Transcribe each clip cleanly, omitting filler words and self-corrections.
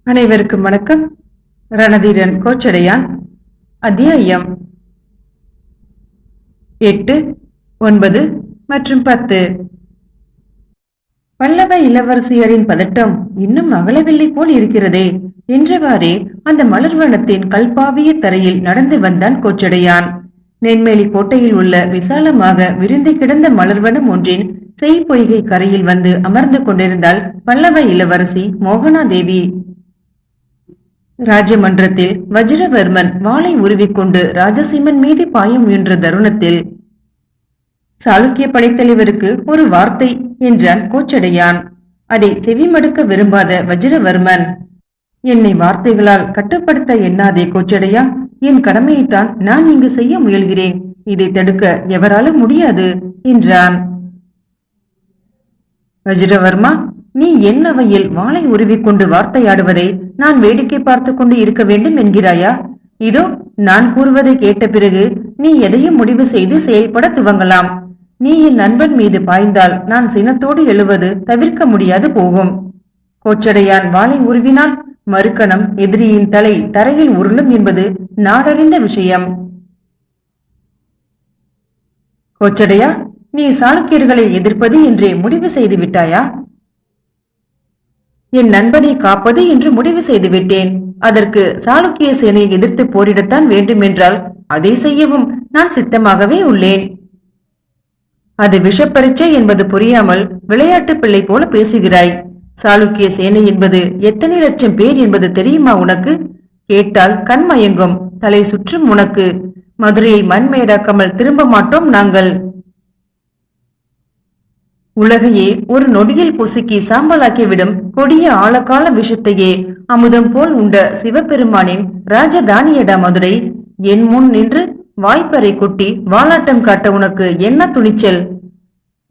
அனைவருக்கும் வணக்கம். ரணதீரன் கோச்சடையான் அத்தியாயம் 8, 9 மற்றும் 10. பல்லவ இளவரசியரின் பதட்டம் இன்னும் அகலவில்லை போல் இருக்கிறதே என்றவாறே அந்த மலர்வனத்தின் கல்பாவிய தரையில் நடந்து வந்தான் கோச்சடையான். நென்மேலி கோட்டையில் உள்ள விசாலமாக விரிந்து கிடந்த மலர்வனம் ஒன்றின் செய்பொய்கை கரையில் வந்து அமர்ந்து கொண்டிருந்தாள் பல்லவ இளவரசி மோகனாதேவி. ராஜமன்றத்தில் வஜ்ரவர்மன் வாளை உருவிக்கொண்டு ராஜசிம்மன் மீது பாய முயன்ற தருணத்தில், சாளுக்கிய படைத்தலைவருக்கு ஒரு வார்த்தை என்றான் கோச்சடையான். அதை செவிமடுக்க விரும்பாத வஜ்ரவர்மன், என்னை வார்த்தைகளால் கட்டுப்படுத்த எண்ணாதே கோச்சடையா, என் கடமையைத்தான் நான் இங்கு செய்ய முயல்கிறேன். இதை தடுக்க எவராலும் முடியாது என்றான். வஜ்ரவர்மா, நீ என் அவையில் வாளை உருவிக்கொண்டு வார்த்தையாடுவதை நான் வேடிக்கை பார்த்து கொண்டு இருக்க வேண்டும் என்கிறாயா? இதோ நான் கூறுவதை கேட்ட பிறகு நீ எதையும் முடிவு செய்து செயல்பட துவங்கலாம். நீ என் நண்பன் மீது பாய்ந்தால் நான் சினத்தோடு எழுவது தவிர்க்க முடியாது போகும். கோச்சடையான் வாளை உருவினால் மறுக்கணம் எதிரியின் தலை தரையில் உருளும் என்பது நாடறிந்த விஷயம். கோச்சடையா, நீ சாளுக்கியர்களை எதிர்ப்பது என்றே முடிவு செய்து விட்டாயா? என் நண்பனை காப்பது என்று முடிவு செய்து விட்டேன். அதற்கு சாளுக்கிய சேனையை எதிர்த்து போரிடத்தான் வேண்டுமென்றால் அதை செய்யவும் நான் சித்தமாகவே உள்ளேன். அது விஷப்பரீட்சை என்பது புரியாமல் விளையாட்டு பிள்ளை போல பேசுகிறாய். சாளுக்கிய சேனை என்பது எத்தனை லட்சம் பேர் என்பது தெரியுமா உனக்கு? கேட்டால் கண்மயங்கும், தலை சுற்றும் உனக்கு. மதுரையை மண்மேடாக்காமல் திரும்ப மாட்டோம் நாங்கள். உலகையே ஒரு நொடியில் பொசுக்கி சாம்பலாக்கிவிடும் கொடிய ஆழகால விஷத்தையே அமுதம் போல் உண்ட சிவபெருமானின் ராஜதானியடா மதுரை. என் முன் நின்று வாய்ப்பறை கொட்டி வாலாட்டம் காட்ட உனக்கு என்ன துணிச்சல்?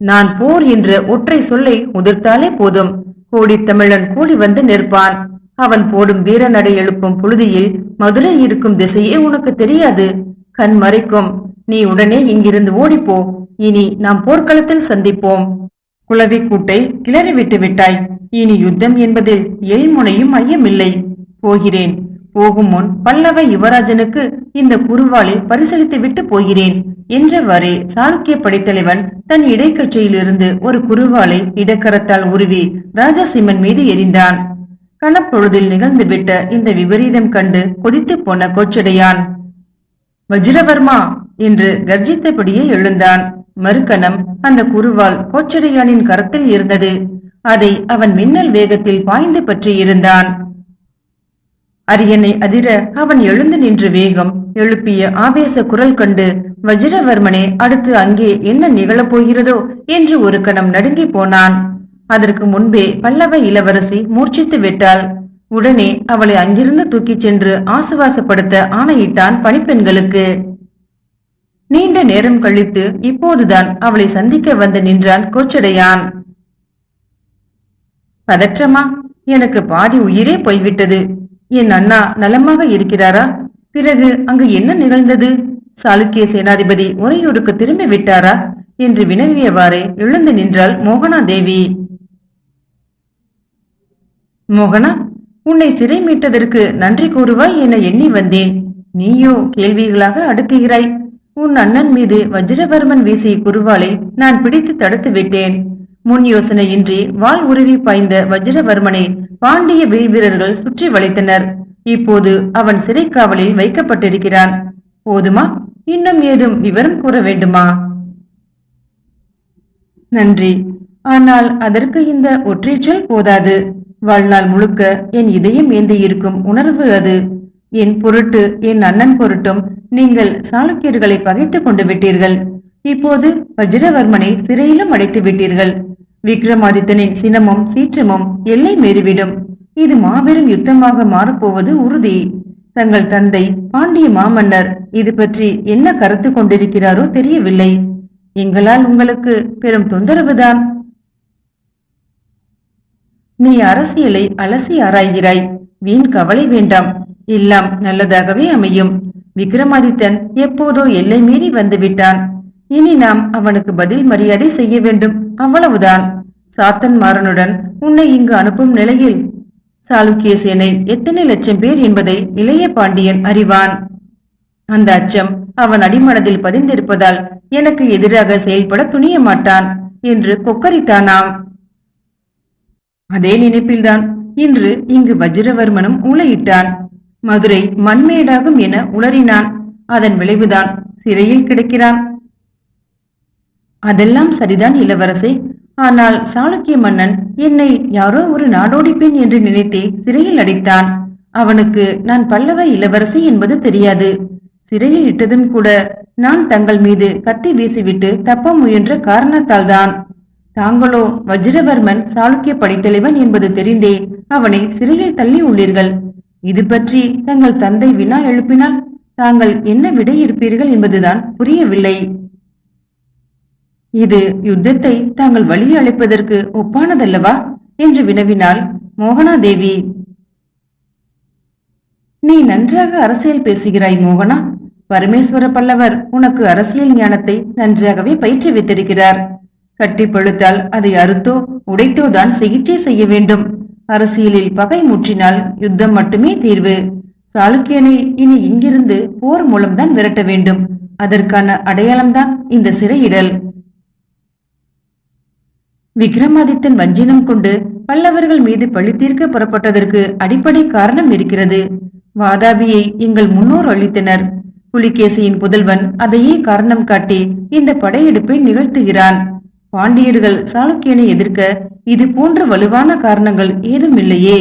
நான் போர் என்ற ஒற்றை சொல்லை உதிர்த்தாலே போதும், கோடி தமிழன் கூடி வந்து நிற்பான். அவன் போடும் வீரநடை எழுப்பும் புழுதியில் மதுரை இருக்கும் திசையே உனக்கு தெரியாது, கண் மறைக்கும். நீ உடனே இங்கிருந்து ஓடிப்போ. இனி நாம் போர்க்களத்தில் சந்திப்போம். குளவி கூட்டை கிளறி விட்டு விட்டாய். இனி யுத்தம் என்பதில் எல்முனையும் ஐயமில்லை. போகிறேன். போகும் முன் பல்லவ யுவராஜனுக்கு இந்த குறுவாளை பரிசளித்து விட்டு போகிறேன் என்றவாறே சாளுக்கிய படைத்தலைவன் தன் இடைக்கட்சியிலிருந்து ஒரு குறுவாளை இடக்கரத்தால் உருவி ராஜசிம்மன் மீது எறிந்தான். கணப்பொழுதில் நிகழ்ந்துவிட்ட இந்த விபரீதம் கண்டு கொதித்து போன கோச்சடையான், வஜ்ரவர்மா என்று கர்ஜித்தபடியே எழுந்தான். மறுகணம் அந்த குறுவாள் கோச்சடையானின் கரத்தில் இருந்தது. அதை அவன் மின்னல் வேகத்தில் பாய்ந்து பற்றி இருந்தான். அரியணை அதிர அவன் எழுந்து நின்று வேகம் எழுப்பிய ஆவேச குரல் கண்டு, வஜ்ரவர்மனே, அடுத்து அங்கே என்ன நிகழப் போகிறதோ என்று ஒரு கணம் நடுங்கி போனான். அதற்கு முன்பே பல்லவ இளவரசி மூர்ச்சித்து விட்டாள். உடனே அவளை அங்கிருந்து தூக்கிச் சென்று ஆசுவாசப்படுத்த ஆணையிட்டான் பணிப்பெண்களுக்கு. நீண்ட நேரம் கழித்து இப்போதுதான் அவளை சந்திக்க வந்து நின்றான் கோச்சடையான். பதற்றமா? எனக்கு பாதி உயிரே போய்விட்டது. என் அண்ணா நலமாக இருக்கிறாரா? பிறகு அங்கு என்ன நிகழ்ந்தது? சாளுக்கிய சேனாதிபதி உறையூருக்கு திரும்பி விட்டாரா என்று வினவியவாறே எழுந்து நின்றாள் மோகனாதேவி. மோகனா, உன்னை சிறை மீட்டதற்கு நன்றி கூறுவாய் என எண்ணி வந்தேன். நீயோ கேள்விகளாக அடுக்குகிறாய். உன் அண்ணன் மீது வஜ்ரவர்மன் வீசிய குறுவாளை நான் பிடித்து தடுத்து விட்டேன். முன் யோசனையின்றி வாள் உருவி பாய்ந்த வஜ்ரவர்மனை பாண்டிய வீரர்கள் சுற்றி வளைத்தனர். இப்போது அவன் சிறை காவலில் வைக்கப்பட்டிருக்கிறான். போதுமா? இன்னும் ஏதும் விவரம் கூற வேண்டுமா? நன்றி. ஆனால் அதற்கு இந்த ஒற்றைச்சொல் போதாது. வாழ்நாள் முழுக்க என் இதயம் ஏந்தி இருக்கும் உணர்வு அது. என் பொருட்டு, என் அண்ணன் பொருட்டும் நீங்கள் சாளுக்கியர்களை பகைத்துக் கொண்டு விட்டீர்கள். இப்போது வஜ்ரவர்மனை சிறையிலும் அடைத்து விட்டீர்கள். விக்ரமாதித்தனின் சினமும் சீற்றமும் எல்லை மீறிவிடும். இது மாபெரும் யுத்தமாக மாறப்போவது உறுதி. தங்கள் தந்தை பாண்டிய மாமன்னர் இது பற்றி என்ன கருத்து கொண்டிருக்கிறாரோ தெரியவில்லை. எங்களால் உங்களுக்கு பெரும் தொந்தரவுதான். நீ அரசியலை அலசி ஆராய்கிறாய். வீண் கவலை வேண்டாம். எல்லாம் நல்லதாகவே அமையும். விக்ரமாதித்தன் எப்போதோ எல்லை மீறி வந்து விட்டான். இனி நாம் அவனுக்கு பதில் மரியாதை செய்ய வேண்டும், அவ்வளவுதான். சாத்தன் மாறனுடன் உன்னை இங்கு அனுப்பும் நிலையில் சாளுக்கிய சேனை எத்தனை லட்சம் பேர் என்பதை இளைய பாண்டியன் அறிவான். அந்த அச்சம் அவன் அடிமனதில் பதிந்திருப்பதால் எனக்கு எதிராக செயல்பட துணிய மாட்டான் என்று கொக்கரித்தானாம். அதே நினைப்பில்தான் இன்று இங்கு வஜ்ரவர்மனும் ஊளையிட்டான். மதுரை மண்மேடாகும் என உளறினான். அதன் விளைவுதான் சிறையில் கிடக்கிறான். அதெல்லாம் சரிதான் இளவரசே. ஆனால் சாளுக்கிய மன்னன் என்னை யாரோ ஒரு நாடோடி பெண் என்று நினைத்தே சிறையில் அடைத்தான். அவனுக்கு நான் பல்லவ இளவரசி என்பது தெரியாது. சிறையில் இட்டதும் கூட நான் தங்கள் மீது கத்தி வீசிவிட்டு தப்ப முயன்ற காரணத்தால் தான். தாங்களோ வஜ்ரவர்மன் சாளுக்கிய படைத்தலைவன் என்பது தெரிந்தே அவனை சிறையில் தள்ளி உள்ளீர்கள். இது பற்றி தங்கள் தந்தை வினா எழுப்பினால் தாங்கள் என்ன விடை இருப்பீர்கள் என்பதுதான் புரியவில்லை. இது யுத்தத்தை தாங்கள் வழி அழைப்பதற்கு ஒப்பானதல்லவா என்று வினவினாள் மோகனாதேவி. நீ நன்றாக அரசியல் பேசுகிறாய் மோகனா. பரமேஸ்வர பல்லவர் உனக்கு அரசியல் ஞானத்தை நன்றாகவே பயிற்றுவித்திருக்கிறார். கட்டி பழுத்தால் அதை அறுத்தோ உடைத்தோ தான் சிகிச்சை செய்ய வேண்டும். அரசியலில் பகை முற்றினால் யுத்தம் மட்டுமே தீர்வு. சாளுக்கியனை இனி இங்கிருந்து போர் மூலம்தான் விரட்ட வேண்டும். அதற்கான அடையாளம்தான் இந்த சிறையிடல். விக்ரமாதித்தன் வஞ்சினம் கொண்டு பல்லவர்கள் மீது பழி தீர்க்க புறப்பட்டதற்கு அடிப்படை காரணம் இருக்கிறது. வாதாபியை எங்கள் முன்னோர் அளித்தனர். புலிகேசியின் புதல்வன் அதையே காரணம் காட்டி இந்த படையெடுப்பை நிகழ்த்துகிறான். பாண்டியர்கள் சாளுக்கியனை எதிர்க்க இது போன்ற வலுவான காரணங்கள் ஏதும் இல்லையே.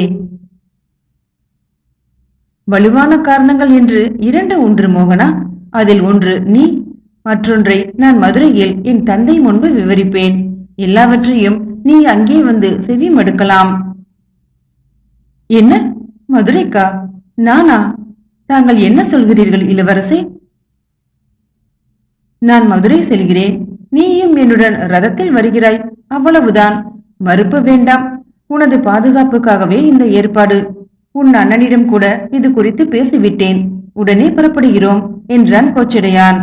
வலுவான காரணங்கள் என்று இரண்டு உண்டு மோகனா. அதில் ஒன்று நீ, மற்றொன்றை நான் மதுரையில் என் தந்தை முன்பு விவரிப்பேன். எல்லாவற்றையும் நீ அங்கே வந்து செவி மடுக்கலாம். என்ன, மதுரைக்கா? நானா? தாங்கள் என்ன சொல்கிறீர்கள் இளவரசே? நான் மதுரை செல்கிறேன். நீயும் என்னுடன் ரதத்தில் வருகிறாய், அவ்வளவுதான். மறுப்பு வேண்டாம். உனது பாதுகாப்புக்காகவே இந்த ஏற்பாடு. உன் அண்ணனிடம் கூட இது குறித்து பேசிவிட்டேன். உடனே புறப்படுகிறோம் என்றான் கோச்சடையான்.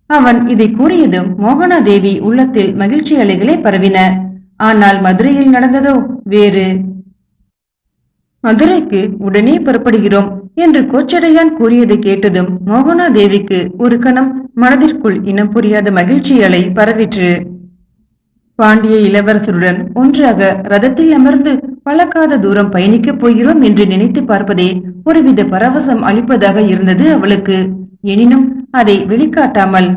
அவன் இதை கூறியதும் மோகனாதேவி உள்ளத்தில் மகிழ்ச்சி அலைகளே பரவின. ஆனால் மதுரையில் நடந்ததோ வேறு. மதுரைக்கு உடனே புறப்படுகிறோம் என்று கோச்சடையான் கூறியதை கேட்டதும் மோகனாதேவிக்கு ஒரு கணம் மனதிற்குள் இனம் புரியாத மகிழ்ச்சி அலை பரவிற்று. பாண்டிய இளவரசருடன் ஒன்றாக ரதத்தில் அமர்ந்து பழக்காத தூரம் பயணிக்கப் போகிறோம் என்று நினைத்து பார்ப்பதே ஒருவித பரவசம் அளிப்பதாக இருந்தது அவளுக்கு. எனினும் அதை வெளிக்காட்டாமல்,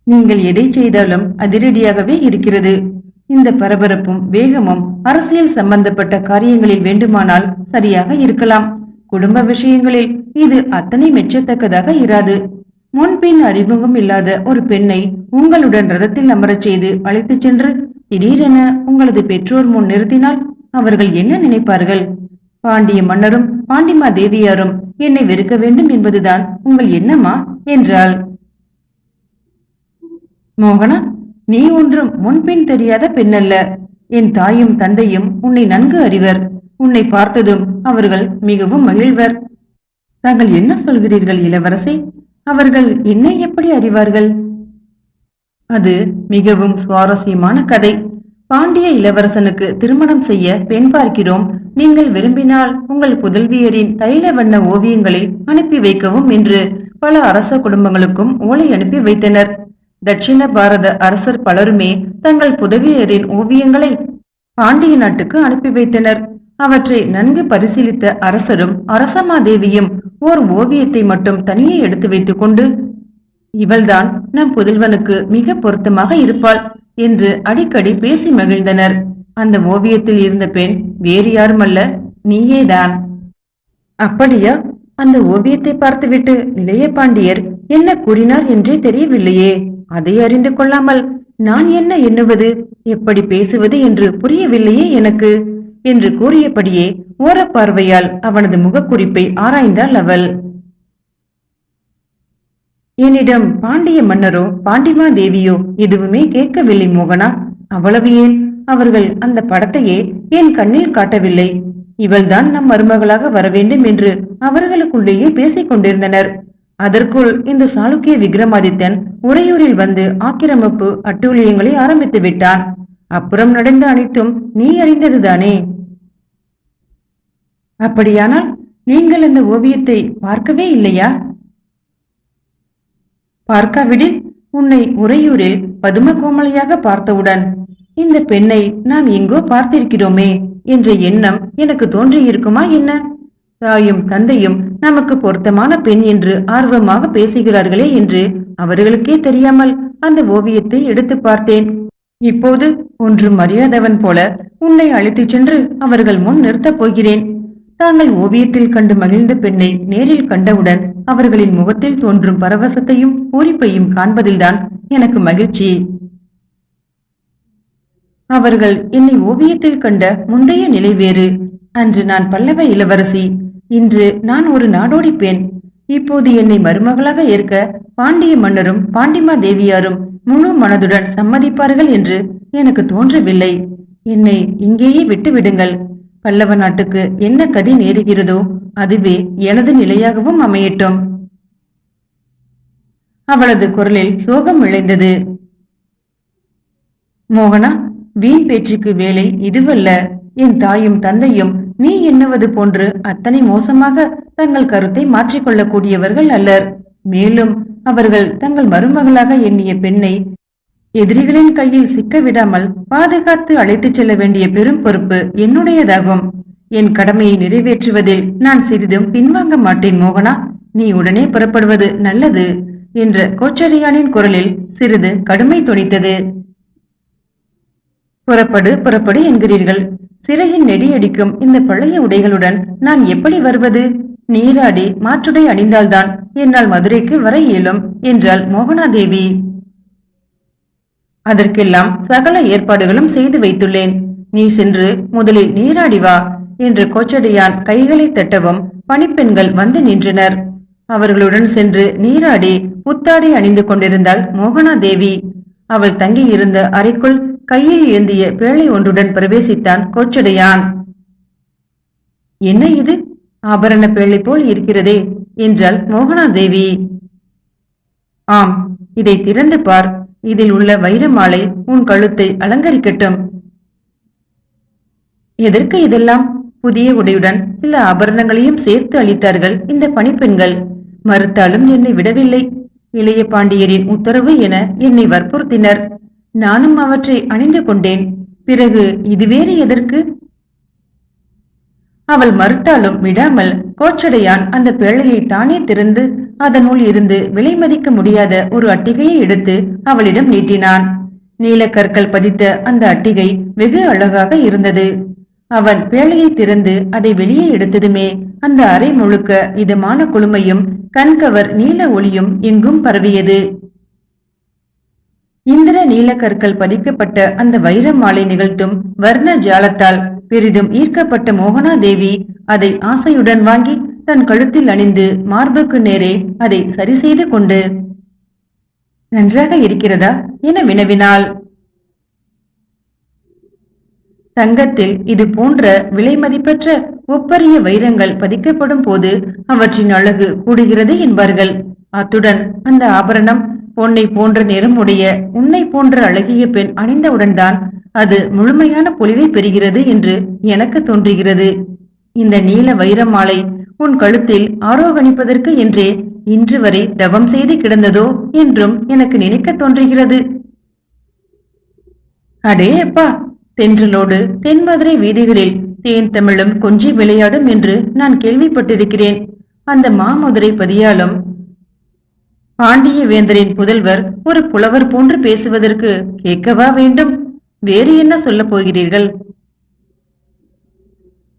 நீங்கள் எதை செய்தாலும் அதிரடியாகவே இருக்கிறது. இந்த பரபரப்பும் வேகமும் அரசியல் சம்பந்தப்பட்ட காரியங்களில் வேண்டுமானால் சரியாக இருக்கலாம். குடும்ப விஷயங்களில் இது அத்தனை மெச்சத்தக்கதாக இராது. முன்பின் அறிமுகம் இல்லாத ஒரு பெண்ணை உங்களுடன் ரதத்தில் அமரச் செய்து அழைத்துச் சென்று திடீரென உங்களது பெற்றோர் முன் நிறுத்தினால் அவர்கள் என்ன நினைப்பார்கள்? பாண்டிய மன்னரும் பாண்டிமா தேவியாரும் என்னை வெறுக்க வேண்டும் என்பதுதான் உங்கள் எண்ணமா என்றாள். மோகனா, நீ ஒன்றும் முன்பின் தெரியாத பெண்ணல்ல. என் தாயும் தந்தையும் உன்னை நன்கு அறிவர். உன்னை பார்த்ததும் அவர்கள் மிகவும் மகிழ்வர். தாங்கள் என்ன சொல்கிறீர்கள் இளவரசே? அவர்கள் என்னை எப்படி அறிவார்கள்? அது மிகவும் சுவாரஸ்யமான கதை. பாண்டிய இளவரசனுக்கு திருமணம் செய்ய பெண் பார்க்கிறோம். நீங்கள் விரும்பினால் உங்கள் புதல்வியரின் தைல வண்ண ஓவியங்களை அனுப்பி வைக்கவும் என்று பல அரச குடும்பங்களுக்கும் ஓலை அனுப்பி வைத்தனர். தட்சிண பாரத அரசர் பலருமே தங்கள் புதவியரின் ஓவியங்களை பாண்டிய நாட்டுக்கு அனுப்பி வைத்தனர். அவற்றை நன்கு பரிசீலித்த அரசரும் அரசமாதேவியும் ஓர் ஓவியத்தை மட்டும் தனியே எடுத்து வைத்துக் கொண்டு, இவள்தான் நம் புதல்வனுக்கு மிக பொருத்தமாக இருப்பாள் என்று அடிக்கடி பேசி மகிழ்ந்தனர். அந்த ஓவியத்தில் இருந்த பெண் வேறு யாருமல்ல, நீயேதான். அப்படியா? அந்த ஓவியத்தை பார்த்துவிட்டு இளைய பாண்டியர் என்ன கூறினார் என்றே தெரியவில்லையே. அதை அறிந்து கொள்ளாமல் நான் என்ன எண்ணுவது, எப்படி பேசுவது என்று புரியவில்லையே எனக்கு என்று கூறியபடியே ஓரப்பார்வையால் அவனது முகக்குறிப்பை ஆராய்ந்தாள் அவள். என்னிடம் பாண்டிய மன்னரோ பாண்டிமா தேவியோ எதுவுமே கேட்கவில்லை மோகனா. அவ்வளவு ஏன், அவர்கள் அந்த படத்தையே என் கண்ணில் காட்டவில்லை. இவள்தான் நம் மருமகளாக வரவேண்டும் என்று அவர்களுக்குள்ளேயே பேசிக் கொண்டிருந்தனர். அதற்குள் இந்த சாளுக்கிய விக்ரமாதித்தன் உறையூரில் வந்து ஆக்கிரமிப்பு அட்டூழியங்களை ஆரம்பித்து விட்டான். அப்புறம் நடந்த அனைத்தும் நீ அறிந்ததுதானே? அப்படியானால் நீங்கள் அந்த ஓவியத்தை பார்க்கவே இல்லையா? பார்க்காவிடில் உன்னை உறையூரில் பதும கோமலையாக பார்த்தவுடன் இந்த பெண்ணை நாம் எங்கோ பார்த்திருக்கிறோமே என்ற எண்ணம் எனக்கு தோன்றியிருக்குமா என்ன? தாயும் தந்தையும் நமக்கு பொருத்தமான பெண் என்று ஆர்வமாக பேசுகிறார்களே என்று அவர்களுக்கே தெரியாமல் அந்த ஓவியத்தை எடுத்து பார்த்தேன். இப்போது ஒன்றும் அறியாதவன் போல உன்னை அழைத்துச் சென்று அவர்கள் முன் நிறுத்தப் போகிறேன். தாங்கள் ஓவியத்தில் கண்டு மகிழ்ந்த பெண்ணை நேரில் கண்டவுடன் அவர்களின் முகத்தில் தோன்றும் பரவசத்தையும் பூரிப்பையும் காண்பதில்தான் எனக்கு மகிழ்ச்சி. அவர்கள் என்னை ஓவியத்தில் கண்ட முந்தைய நிலை வேறு. அன்று நான் பல்லவ இளவரசி, இன்று நான் ஒரு நாடோடி பெண். இப்போது என்னை மருமகளாக ஏற்க பாண்டிய மன்னரும் பாண்டிமா தேவியாரும் முழு மனதுடன் சம்மதிப்பார்கள் என்று எனக்கு தோன்றவில்லை. என்னை இங்கேயே விட்டு விடுங்கள். பல்லவ நாட்டுக்கு என்ன கதி நேருகிறதோ அதுவே எனது நிலையாகவும் அமையட்டும். அவளது குரலில் சோகம் விளைந்தது. மோகனா, வீண் பேச்சுக்கு வேலை இதுவல்ல. என் தாயும் தந்தையும் நீ எண்ணுவது போன்று அத்தனை மோசமாக தங்கள் கருத்தை மாற்றிக்கொள்ளக்கூடியவர்கள் அல்லர். மேலும் அவர்கள் தங்கள் மருமகளாக எண்ணிய பெண்ணை எதிரிகளின் கையில் சிக்க விடாமல் பாதுகாத்து அழைத்துச் செல்ல வேண்டிய பெரும் பொறுப்பு என்னுடையதாகும். என் கடமையை நிறைவேற்றுவதில் நான் சிறிதும் பின்வாங்க மாட்டேன். மோகனா, நீ உடனே புறப்படுவது நல்லது என்ற கோச்சரியானின் குரலில் சிறிது கடுமை தொனித்தது. புறப்படு புறப்படு என்கிறீர்கள். சிறையின் நெடியடிக்கும் இந்த பழைய உடைகளுடன் நான் எப்படி வருவது? நீராடி மாற்றுடை அணிந்தால்தான் என்னால் மதுரைக்கு வர இயலும் என்றாள் மோகனாதேவி. அதற்கெல்லாம் சகல ஏற்பாடுகளும் செய்து வைத்துள்ளேன். நீ சென்று முதலில் நீராடி வா என்று கோச்சடையான் கைகளை தட்டவும் பணிப்பெண்கள் வந்து நின்றனர். அவர்களுடன் சென்று நீராடி புத்தாடை அணிந்து கொண்டிருந்தாள் மோகனாதேவி. அவள் தங்கியிருந்த அறைக்குள் கையில் ஏந்திய பேழை ஒன்றுடன் பிரவேசித்தான் கோச்சடையான். என்ன இது? ஆபரண பேழை போல் இருக்கிறதே என்றாள் மோகனாதேவி. ஆம், இதை திறந்து பார். இதில் உள்ள வைர மாலை உன் கழுத்தை அலங்கரிக்கட்டும். எதற்கு இதெல்லாம்? புதிய உடையுடன் சில ஆபரணங்களையும் சேர்த்து அளித்தார்கள் இந்த பணிப்பெண்கள். மறுத்தாலும் என்னை விடவில்லை. இளைய பாண்டியரின் உத்தரவு என என்னை வற்புறுத்தினர். நானும் அவற்றை அணிந்து கொண்டேன். பிறகு இது வேறு எதற்கு? அவள் மறுத்தாலும் விடாமல் கோச்சடையான் அந்த பேழையை தானே திறந்து அதனுள் இருந்து விலை மதிக்க முடியாத ஒரு அட்டிகையை எடுத்து அவளிடம் நீட்டினான். நீலக்கற்கள் பதித்த அந்த அட்டிகை வெகு அழகாக இருந்தது. அவன் பேழையை திறந்து அதை வெளியே எடுத்ததுமே அந்த அறை முழுக்க இதமான குளுமையும் கண்கவர் நீல ஒளியும் எங்கும் பரவியது. இந்திர நீலக்கற்கள் பதிக்கப்பட்ட அந்த வைர மாலை நிகழ்த்தும் வர்ண ஜாலத்தால் பெரிதும் ஈர்க்கப்பட்ட மோகனாதேவி அதை ஆசையுடன் வாங்கி தன் கழுத்தில் அணிந்து மார்புக்கு நேரே அதை சரி செய்து கொண்டு, நன்றாக இருக்கிறதா என வினவினாள். தங்கத்தில் இது போன்ற விலை மதிப்பற்ற ஒப்பரிய வைரங்கள் பதிக்கப்படும் போது அவற்றின் அழகு கூடுகிறது என்பார்கள். அத்துடன் அந்த ஆபரணம் பொன்னை போன்ற நிறமுடைய உன்னை போன்ற அழகிய பெண் அணிந்தவுடன் தான் அது முழுமையான பொலிவை பெறுகிறது என்று எனக்கு தோன்றுகிறது. இந்த நீல வைர மாலை உன் கழுத்தில் ஆரோகணிப்பதற்கு என்றே இன்று வரை தவம் செய்து கிடந்ததோ என்றும் எனக்கு நினைக்க தோன்றுகிறது. அடே அப்பா, தென்றலோடு தென்மதுரை வீதிகளில் தேன் தமிழும் கொஞ்சி விளையாடும் என்று நான் கேள்விப்பட்டிருக்கிறேன். அந்த மாமதுரை பதியாலும் பாண்டிய வேந்தரின் புதல்வர் ஒரு புலவர் போன்று பேசுவதற்கு கேட்கவா வேண்டும்? வேறு என்ன சொல்ல போகிறீர்கள்?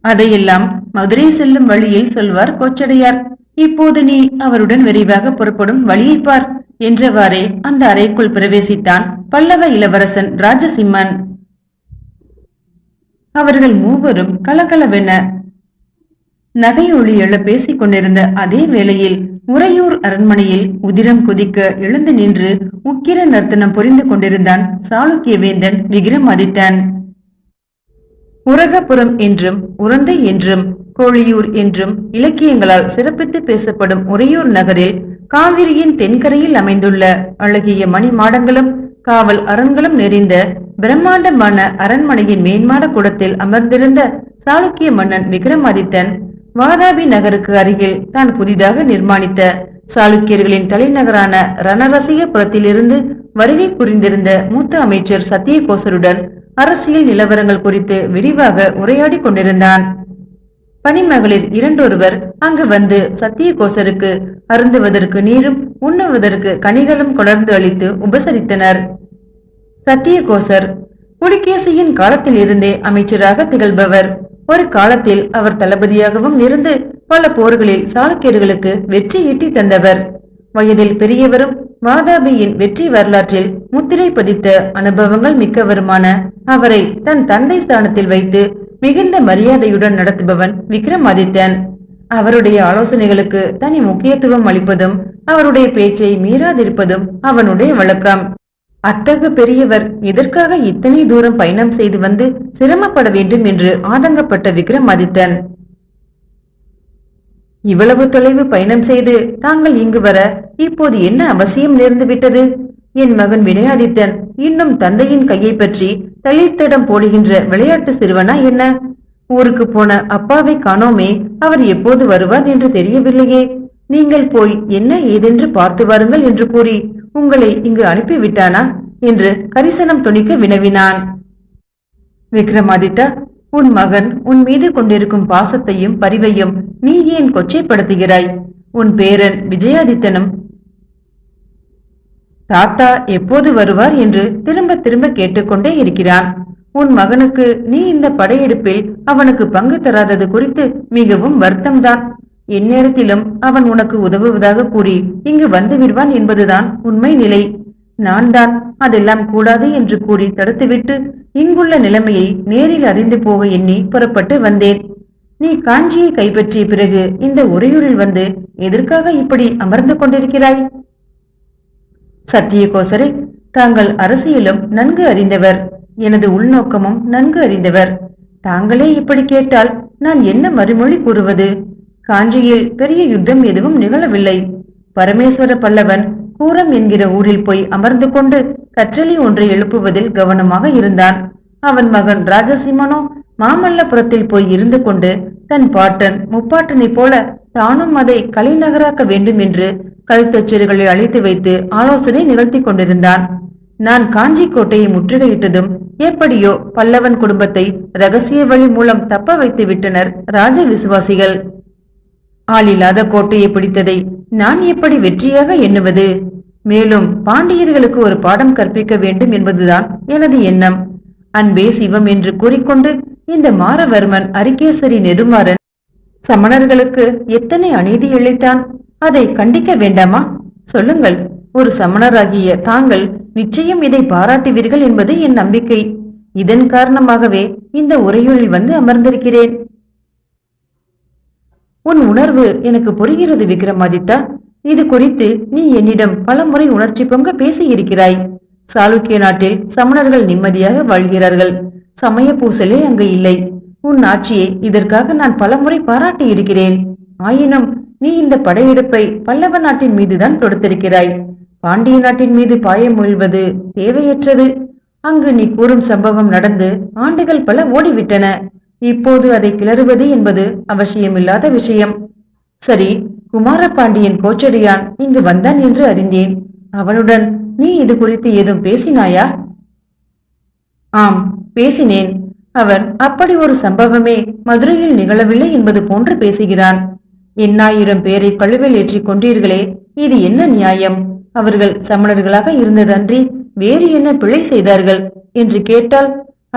அதையெல்லாம் மதுரை செல்லும் வழியில் சொல்வார் கோச்சடையார். இப்போது நீ அவருடன் விரைவாக புறப்படும் வழியை பார் என்றவாறே அந்த அறைக்குள் பிரவேசித்தான் பல்லவ இளவரசன் ராஜசிம்மன். அவர்கள் மூவரும் கலகலவென நகையொளி எழ பேசிக் கொண்டிருந்த அதே வேளையில் உறையூர் அரண்மனையில் உதிரம் கொதிக்க எழுந்து நின்று உக்கிர நர்த்தனம் புரிந்து கொண்டிருந்தான் சாளுக்கிய வேந்தன் விக்ரமாதித்தன். உரகபுரம் என்றும் உரந்தை என்றும் கோழியூர் என்றும் இலக்கியங்களால் சிறப்பித்து பேசப்படும் உறையூர் நகரில் காவிரியின் தென்கரையில் அமைந்துள்ள அழகிய மணி மாடங்களும் காவல் அரண்களும் நிறைந்த பிரம்மாண்டமான அரண்மனையின் மேன்மாட கூடத்தில் அமர்ந்திருந்த சாளுக்கிய மன்னன் விக்ரமாதித்தன் வாதாபி நகருக்கு அருகில் தான் புதிதாக நிர்மாணித்த சாளுக்கியர்களின் தலைநகரான ரணரசிகபுரத்திலிருந்து வருகை புரிந்திருந்த மூத்த அமைச்சர் சத்தியகோசருடன் அரசியல் நிலவரங்கள் குறித்து விரிவாக உரையாடி கொண்டிருந்தான். பணிமகளிர் இரண்டொருவர் அங்கு வந்து சத்தியகோசருக்கு அருந்துவதற்கு நீரும் உண்ணுவதற்கு கனிகளும் கொணர்ந்து அளித்து உபசரித்தனர். சத்தியகோசர் புலிகேசியின் காலத்தில் இருந்தே அமைச்சராக திகழ்பவர். ஒரு காலத்தில் அவர் தளபதியாகவும் இருந்து பல போர்களில் சாளுக்கியர்களுக்கு வெற்றி ஈட்டி தந்தவர். வயதில் பெரியவரும் வாதாபியின் வெற்றி வரலாற்றில் முத்திரை பதித்த அனுபவங்கள் மிக்கவருமான அவரை தன் தந்தை ஸ்தானத்தில் வைத்து மிகுந்த மரியாதையுடன் நடத்துபவன் விக்ரமாதித்தன். அவருடைய ஆலோசனைகளுக்கு தனி முக்கியத்துவம் அளிப்பதும் அவருடைய பேச்சை மீறாதிருப்பதும் அவனுடைய வழக்கம். அத்தகு பெரியவர் எதற்காக இத்தனை தூரம் பயணம் செய்து வந்து சிரமப்பட வேண்டும் என்று ஆதங்கப்பட்ட விக்ரமாதித்தன், இவ்வளவு தொலைவு பயணம் செய்து தாங்கள் இங்கு வர இப்போது என்ன அவசியம் நேர்ந்து விட்டது? என் மகன் வினயாதித்தன் இன்னும் தந்தையின் கையை பற்றி தளிர்த்தடம் போடுகின்ற விளையாட்டு சிறுவனா என்ன? ஊருக்கு போன அப்பாவை காணோமே, அவர் எப்போது வருவார் என்று தெரியவில்லையே. நீங்கள் போய் என்ன ஏதென்று பார்த்து வாருங்கள் என்று கூறி உங்களை இங்கு அனுப்பிவிட்டானா என்று கரிசனம் துணிக்க வினவினான். விக்ரமாதித்தா, உன் மகன் உன் மீது கொண்டிருக்கும் பாசத்தையும் பரிவையும் நீ ஏன் கொச்சைப்படுத்துகிறாய்? உன் பேரன் விஜயாதித்தனும் தாத்தா எப்போது வருவார் என்று திரும்ப திரும்ப கேட்டுக்கொண்டே இருக்கிறான். உன் மகனுக்கு நீ இந்த படையெடுப்பில் அவனுக்கு பங்கு தராதது குறித்து மிகவும் வருத்தம்தான். எந்நேரத்திலும் அவன் உனக்கு உதவுவதாக கூறி இங்கு வந்து விடுவான் என்பதுதான் உண்மை நிலை. நான் தான் அதெல்லாம் கூடாது என்று கூறி தடுத்துவிட்டு இங்குள்ள நிலைமையை நேரில் அறிந்து போக எண்ணி புறப்பட்டு வந்தேன். நீ காஞ்சியை கைப்பற்றிய பிறகு இந்த உறையூரில் வந்து எதற்காக இப்படி அமர்ந்து கொண்டிருக்கிறாய்? சத்தியகோசரை, தாங்கள் அரசியலும் நன்கு அறிந்தவர், எனது உள்நோக்கமும் நன்கு அறிந்தவர். தாங்களே இப்படி கேட்டால் நான் என்ன மறுமொழி கூறுவது? காஞ்சியில் பெரிய யுத்தம் எதுவும் நிகழவில்லை. பரமேஸ்வர பல்லவன் கூரம் என்கிற ஊரில் போய் அமர்ந்து கொண்டு கற்றளி ஒன்றை எழுப்புவதில் கவனமாக இருந்தான். அவன் மகன் ராஜசிம்மனோ மாமல்லபுரத்தில் போய் இருந்து கொண்டு தன் பாட்டன் முப்பாட்டனை போல தானும் அதை கலைநகராக்க வேண்டும் என்று கல்தச்சர்களை அழைத்து வைத்து ஆலோசனை நிகழ்த்தி கொண்டிருந்தான். நான் காஞ்சி கோட்டையை முற்றுகையிட்டதும் எப்படியோ பல்லவன் குடும்பத்தை ரகசிய வழி மூலம் தப்ப வைத்து விட்டனர் ராஜ விசுவாசிகள். ஆளில்லாத கோட்டையை பிடித்ததை நான் எப்படி வெற்றியாக எண்ணுவது? மேலும் பாண்டியர்களுக்கு ஒரு பாடம் கற்பிக்க வேண்டும் என்பதுதான் எனது எண்ணம். அன்பே சிவம் என்று கூறிக்கொண்டு இந்த மாரவர்மன் அரிகேசரி நெடுமாறன் சமணர்களுக்கு எத்தனை அநீதி இழைத்தான். அதை கண்டிக்க வேண்டாமா? சொல்லுங்கள். ஒரு சமணராகிய தாங்கள் நிச்சயம் இதை பாராட்டுவீர்கள் என்பது என் நம்பிக்கை. இதன் காரணமாகவே இந்த உறையூரில் வந்து அமர்ந்திருக்கிறேன். உன் உணர்வு எனக்கு புரிகிறது விக்ரமாதித்தா. இது குறித்து நீ என்னிடம் பலமுறை உணர்ச்சி பொங்க பேசியிருக்கிறாய். சாளுக்கிய நாட்டில் சமணர்கள் நிம்மதியாக வாழ்கிறார்கள். சமய பூசலே அங்கு இல்லை. உன் ஆட்சியை இதற்காக நான் பலமுறை பாராட்டி இருக்கிறேன். ஆயினும் நீ இந்த படையெடுப்பை பல்லவ நாட்டின் மீதுதான் தொடுத்திருக்கிறாய். பாண்டிய நாட்டின் மீது பாயம் முயல்வது தேவையற்றது. அங்கு நீ கூறும் சம்பவம் நடந்து ஆண்டுகள் பல ஓடிவிட்டன. இப்போது அதை கிளறுவது என்பது அவசியமில்லாத விஷயம். சரி, குமாரபாண்டியன் கோச்சடையான் இங்கு வந்தான் என்று அறிந்தேன். அவனுடன் நீ இது குறித்து ஏதும் பேசினாயா? ஆம், பேசினேன். அவன் அப்படி ஒரு சம்பவமே மதுரையில் நிகழவில்லை என்பது போன்று பேசுகிறான். 8000 பேரை கழுவில் ஏற்றிக் கொண்டீர்களே, இது என்ன நியாயம்? அவர்கள் சமணர்களாக இருந்ததன்றி வேறு என்ன பிழை செய்தார்கள் என்று கேட்டால்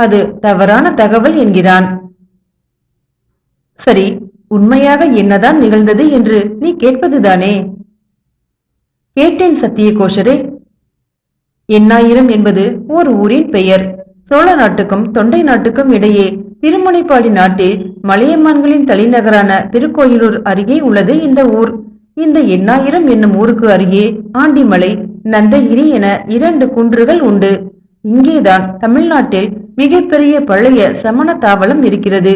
அது தவறான தகவல் என்கிறான். சரி, உண்மையாக என்னதான் நிகழ்ந்தது என்று நீ கேட்பதுதானே? கேட்டேன் சத்தியகோஷரே. 8000 என்பது ஓர் ஊரின் பெயர். சோழ நாட்டுக்கும் தொண்டை நாட்டுக்கும் இடையே திருமுனைப்பாடி நாட்டில் மலையமான்களின் தலைநகரான திருக்கோயிலூர் அருகே உள்ளது இந்த ஊர். இந்த 8000 என்னும் ஊருக்கு அருகே ஆண்டிமலை, நந்தகிரி என 2 குன்றுகள் உண்டு. இங்கேதான் தமிழ்நாட்டில் மிகப்பெரிய பழைய சமண தாவளம் இருக்கிறது.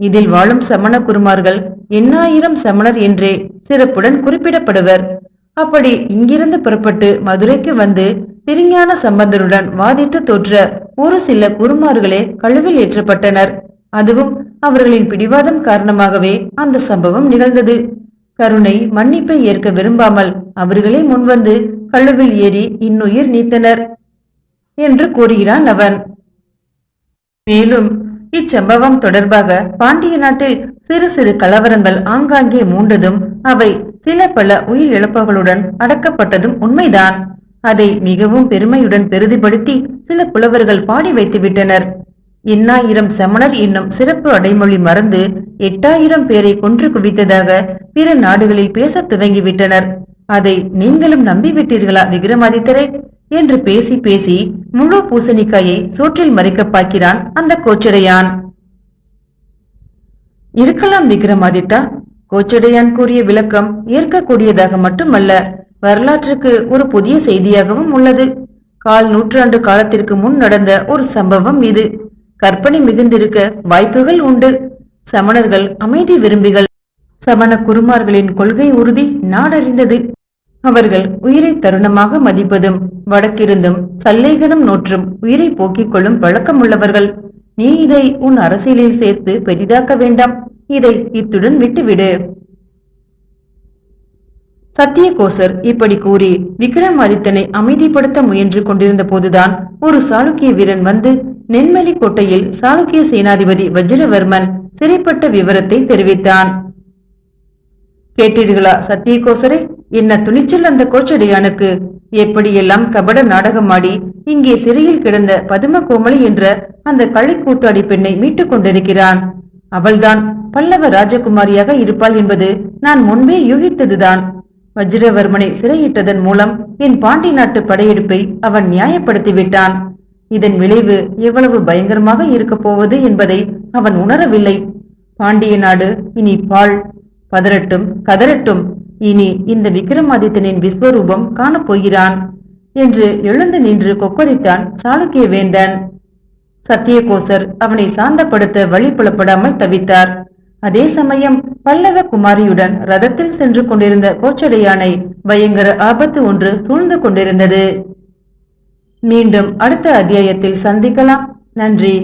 இதில் வாழும் சமண குருமார்கள் 8000 சமணர் என்றே சிறப்புடன் குறிப்பிடப்படுவர். அப்படி இங்கிருந்து புறப்பட்டு மதுரைக்கு வந்து திருஞான சம்பந்தருடன் வாதிட்டு தோற்ற ஒரு சில குருமார்களே கழுவில் ஏற்றப்பட்டனர். அதுவும் அவர்களின் பிடிவாதம் காரணமாகவே அந்த சம்பவம் நிகழ்ந்தது. கருணை மன்னிப்பை ஏற்க விரும்பாமல் அவர்களே முன்வந்து கழுவில் ஏறி இன்னுயிர் நீத்தனர் என்று கூறுகிறான் அவன். மேலும் இச்சம்பவம் தொடர்பாக பாண்டிய நாட்டில் சிறு சிறு கலவரங்கள் ஆங்காங்கே மூண்டதும் அவை சில பல உயிர் இழப்புகளுடன் அடக்கப்பட்டதும் உண்மைதான். அதை மிகவும் பெருமையுடன் பெரிதுபடுத்தி சில புலவர்கள் பாடி வைத்து விட்டனர். 8,000 சமணர் என்னும் சிறப்பு அடைமொழி மறந்து 8,000 பேரை கொன்று குவித்ததாக பிற நாடுகளில் பேச துவங்கிவிட்டனர். அதை நீங்களும் நம்பிவிட்டீர்களா விக்ரமாதித்தரே என்று பேசி பேசி முழு பூசணிக்காயை சோற்றில் மறைக்க பார்க்கிறான் அந்த கோச்சடையான். இருக்கலாம் விக்ரமாதித்தா. கோச்சடையான் கூறிய விளக்கம் ஏற்கக்கூடியதாக மட்டுமல்ல, வரலாற்றுக்கு ஒரு புதிய செய்தியாகவும் உள்ளது. 1/4 நூற்றாண்டு காலத்திற்கு முன் நடந்த ஒரு சம்பவம் இது. கற்பனை மிகுந்திருக்க வாய்ப்புகள் உண்டு. சமணர்கள் அமைதி விரும்பிகள். சமண குருமார்களின் கொள்கை உறுதி நாடறிந்தது. அவர்கள் உயிரை தருணமாக மதிப்பதும் வடக்கிருந்தும் சல்லேகனம் நோற்றும் உயிரை போக்கிக் கொள்ளும் பழக்கமுள்ளவர்கள். நீ இதை உன் அரசியலில் சேர்த்து பெரிதாக்க வேண்டாம். இதை இத்துடன் விட்டுவிடு. சத்தியகோசர் இப்படி கூறி விக்ரமாதித்தனை அமைதிப்படுத்த முயன்று கொண்டிருந்த போதுதான் ஒரு சாளுக்கிய வீரன் வந்து நென்மலி கோட்டையில் சாளுக்கிய சேனாதிபதி வஜ்ரவர்மன் சிறைப்பட்ட விவரத்தை தெரிவித்தான். கேட்டீர்களா சத்தியகோசரே? என்ன துணிச்சல் அந்த கோச்சடையானுக்கு! எப்படியெல்லாம் கபட நாடகமாடி இங்கே சிறையில் கிடந்த பதும கோமளி என்ற அந்த களிக்கூத்தாடி பெண்ணை மீட்டுக் கொண்டிருக்கிறான். அவள்தான் பல்லவ ராஜகுமாரியாக இருப்பாள் என்பது நான் முன்பே யூகித்ததுதான். வஜ்ரவர்மனை சிறையிட்டதன் மூலம் என் பாண்டி நாட்டு படையெடுப்பை அவன் நியாயப்படுத்திவிட்டான். இதன் விளைவு எவ்வளவு பயங்கரமாக இருக்க போவது என்பதை அவன் உணரவில்லை. பாண்டிய நாடு இனி பாழ். பதறட்டும் கதறட்டும். இனி இந்த விக்ரமாதித்தனின் விஸ்வரூபம் காணப்போகிறான் என்று எழுந்து நின்று கொக்கரித்தான் சாளுக்கிய வேந்தன். சத்தியகோசர் அவனை சாந்தப்படுத்த வழி புலப்படாமல் தவித்தார். அதே சமயம் பல்லவ குமாரியுடன் ரதத்தில் சென்று கொண்டிருந்த கோச்சடையானை பயங்கர ஆபத்து ஒன்று சூழ்ந்து கொண்டிருந்தது. மீண்டும் அடுத்த அத்தியாயத்தில் சந்திக்கலாம். நன்றி.